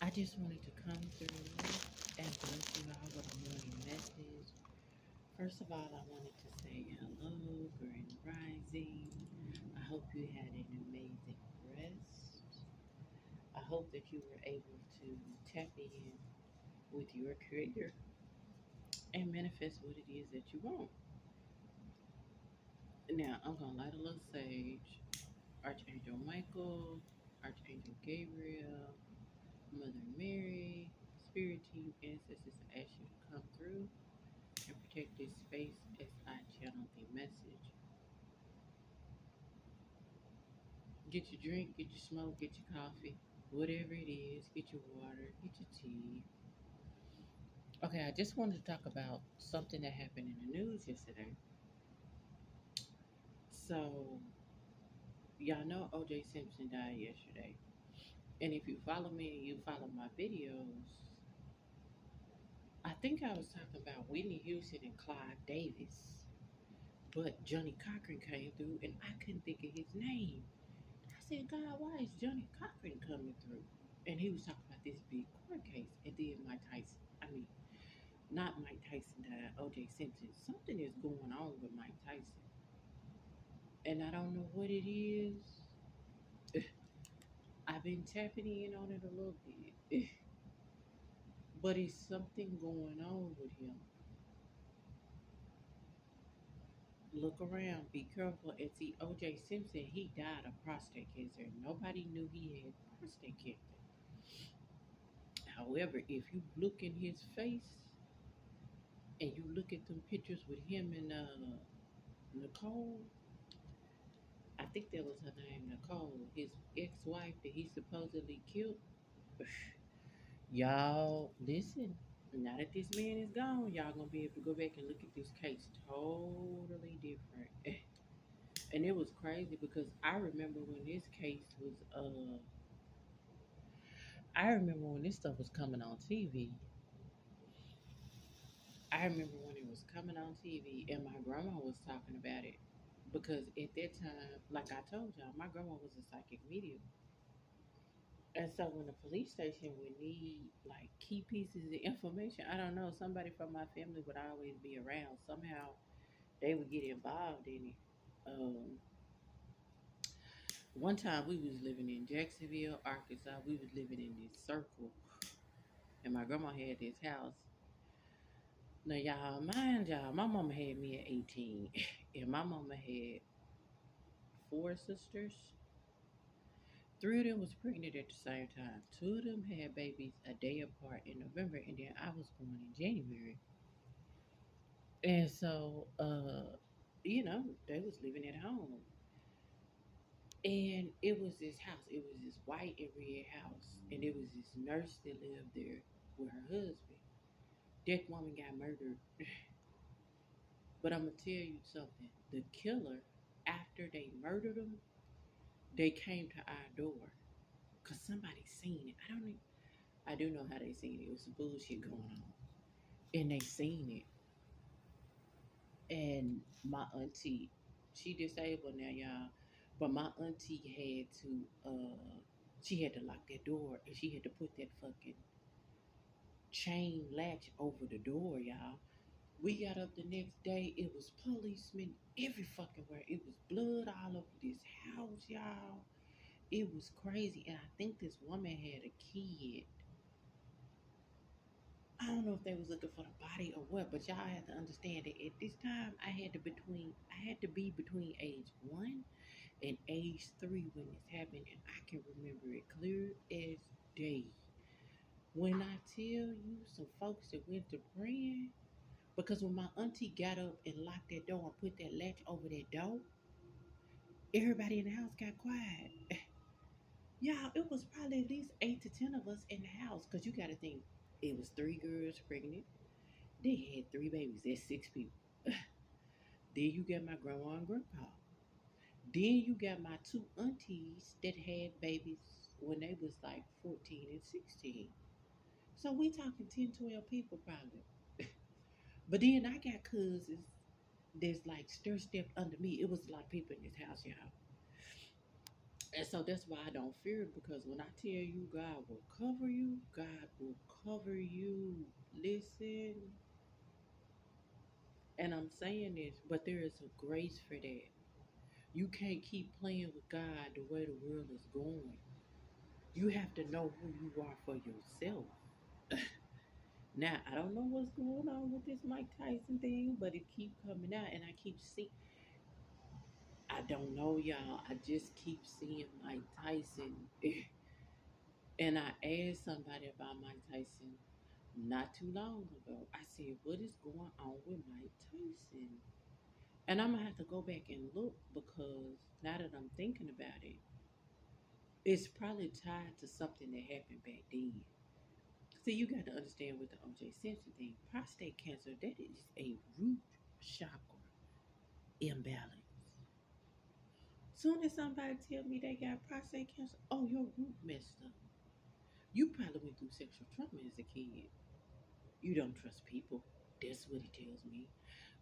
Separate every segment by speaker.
Speaker 1: I just wanted to come through and bless you all with a morning message. First of all, I wanted to say hello, Grand Rising. I hope you had an amazing rest. I hope that you were able to tap in with your creator and manifest what it is that you want. Now, I'm going to light a little sage. Archangel Michael, Archangel Gabriel, Mother Mary, Spirit Team, Ancestors, I ask you to come through and protect this space as I channel the message. Get your drink, get your smoke, get your coffee, whatever it is, get your water, get your tea. Okay, I just wanted to talk about something that happened in the news yesterday. So, y'all know OJ Simpson died yesterday. And if you follow me and you follow my videos, I think I was talking about Whitney Houston and Clive Davis. But Johnny Cochran came through and I couldn't think of his name. I said, God, why is Johnny Cochran coming through? And he was talking about this big court case. And then Mike Tyson, not Mike Tyson died, OJ Simpson. Something is going on with Mike Tyson. And I don't know what it is. I've been tapping in on it a little bit. But it's something going on with him. Look around, be careful. And see, OJ Simpson, he died of prostate cancer. Nobody knew he had prostate cancer. However, if you look in his face and you look at them pictures with him and Nicole, I think that was her name, Nicole, his ex-wife that he supposedly killed. Y'all, listen. Now that this man is gone, y'all gonna be able to go back and look at this case totally different. And it was crazy because I remember when this case was I remember when this stuff was coming on TV. I remember when it was coming on TV and my grandma was talking about it because at that time, like I told y'all, my grandma was a psychic medium. And so when the police station would need like key pieces of information, I don't know, somebody from my family would always be around. Somehow they would get involved in it. Um, One time we was living in Jacksonville, Arkansas. We was living in this circle, and my grandma had this house. Now, y'all, mind y'all, my mama had me at 18, and my mama had four sisters. Three of them was pregnant at the same time. Two of them had babies a day apart in November, and then I was born in January. And so, they was living at home. And it was this house. It was this white and red house. And it was this nurse that lived there with her husband. That woman got murdered. But I'm gonna tell you something. The killer, after they murdered him, they came to our door because somebody seen it. I do know how they seen it. It was some bullshit going on, and they seen it. And my auntie, she disabled now, y'all. But my auntie had to, she had to lock that door, and she had to put that fucking chain latch over the door, y'all. We got up the next day. It was policemen every fucking where. It was blood all over this house, y'all. It was crazy. And I think this woman had a kid. I don't know if they was looking for the body or what, but y'all have to understand that at this time I had to be between age 1 and age 3 when this happened, and I can remember it clear as day. When I tell you some folks that went to praying, because when my auntie got up and locked that door and put that latch over that door, everybody in the house got quiet. Y'all, it was probably at least 8 to 10 of us in the house. Cause you gotta think, it was three girls pregnant. They had three babies. That's six people. Then you got my grandma and grandpa. Then you got my two aunties that had babies when they was like 14 and 16. So we talking 10, 12 people probably. But then I got cousins that's like stir stepped under me. It was a lot of people in this house, y'all. And so that's why I don't fear it, because when I tell you God will cover you, God will cover you. Listen, and I'm saying this, but there is a grace for that. You can't keep playing with God the way the world is going. You have to know who you are for yourself. Now, I don't know what's going on with this Mike Tyson thing, but it keep coming out, and I keep seeing. I don't know, y'all. I just keep seeing Mike Tyson, and I asked somebody about Mike Tyson not too long ago. I said, "What is going on with Mike Tyson?" And I'm gonna have to go back and look, because now that I'm thinking about it, it's probably tied to something that happened back then. See, you got to understand with the OJ Simpson thing, prostate cancer, that is a root chakra imbalance. Soon as somebody tell me they got prostate cancer, oh, your root messed up. You probably went through sexual trauma as a kid. You don't trust people. That's what it tells me.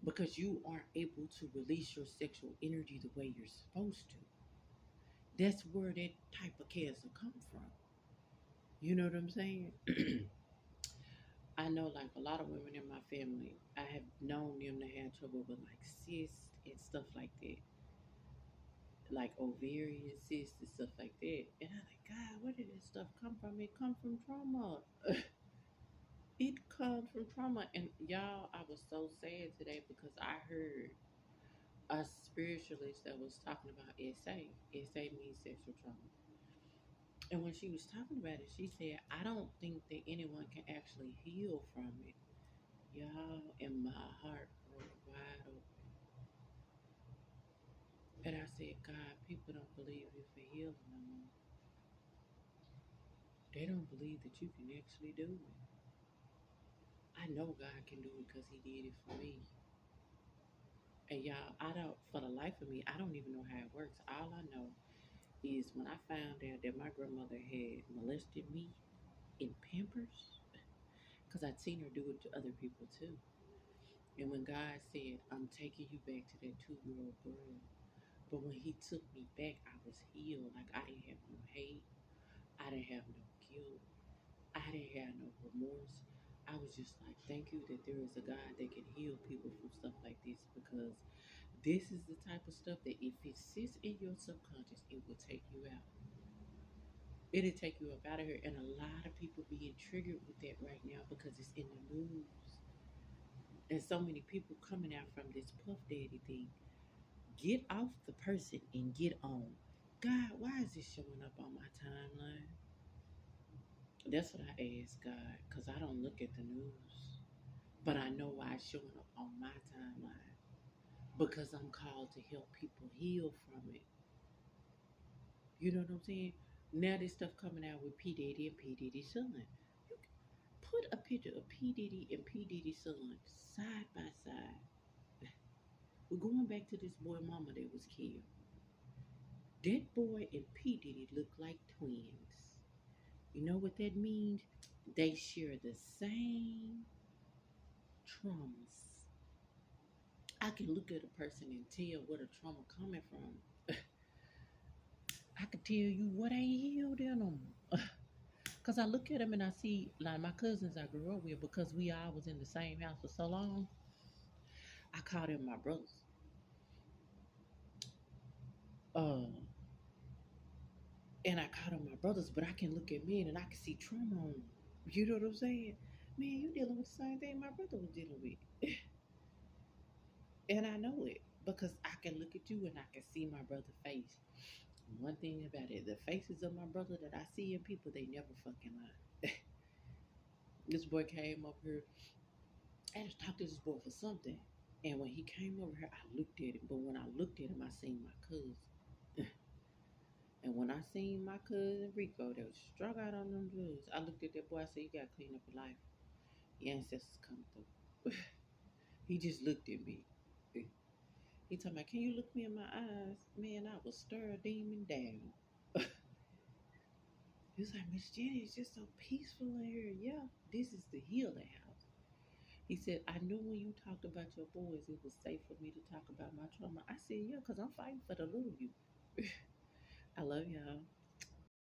Speaker 1: Because you aren't able to release your sexual energy the way you're supposed to. That's where that type of cancer come from. You know what I'm saying? I know, like, a lot of women in my family, I have known them to have trouble with like cysts and stuff like that, like ovarian cysts and stuff like that. And I'm like, God, where did this stuff come from? It come from trauma. It comes from trauma. And y'all, I was so sad today because I heard a spiritualist that was talking about SA. SA means sexual trauma. And when she was talking about it, she said, I don't think that anyone can actually heal from it. Y'all, and my heart broke wide open. And I said, God, people don't believe you for healing no more. They don't believe that you can actually do it. I know God can do it because He did it for me. And y'all, I don't, for the life of me, I don't even know how it works. All I know is when I found out that my grandmother had molested me in Pampers, because I'd seen her do it to other people too. And when God said, I'm taking you back to that 2-year-old girl, but when He took me back, I was healed. Like, I didn't have no hate, I didn't have no guilt, I didn't have no remorse. I was just like, thank you that there is a God that can heal people from stuff like this, because this is the type of stuff that if it sits in your subconscious, it will take you out. It'll take you up out of here. And a lot of people being triggered with that right now because it's in the news. And so many people coming out from this Puff Daddy thing. Get off the person and get on. God, why is this showing up on my timeline? That's what I ask God, because I don't look at the news. But I know why it's showing up on my timeline. Because I'm called to help people heal from it. You know what I'm saying? Now this stuff coming out with P. Diddy and P. Diddy's son. You put a picture of P. Diddy and P. Diddy's son side by side. We're going back to this boy mama that was killed. That boy and P. Diddy look like twins. You know what that means? They share the same traumas. I can look at a person and tell where the trauma coming from. I can tell you what ain't healed in them. Cause I look at them and I see like my cousins I grew up with, because we all was in the same house for so long. I call them my brothers. Uh, and I call them my brothers, but I can look at men and I can see trauma on them. You know what I'm saying? Man, you dealing with the same thing my brother was dealing with. And I know it because I can look at you and I can see my brother's face. One thing about it, the faces of my brother that I see in people, they never fucking lie. This boy came up here. I had to talk to this boy for something. And when he came over here, I looked at him. But when I looked at him, I seen my cousin. And when I seen my cousin Rico that was struck out on them drugs, I looked at that boy. I said, "You gotta clean up your life. Your ancestors coming through." He just looked at me. He told me, "Can you look me in my eyes?" Man, I was stir a demon down. He was like, "Miss Jenny, it's just so peaceful in here." Yeah, this is the healing house. He said, "I knew when you talked about your boys, it was safe for me to talk about my trauma." I said, "Yeah, because I'm fighting for the little you." I love y'all.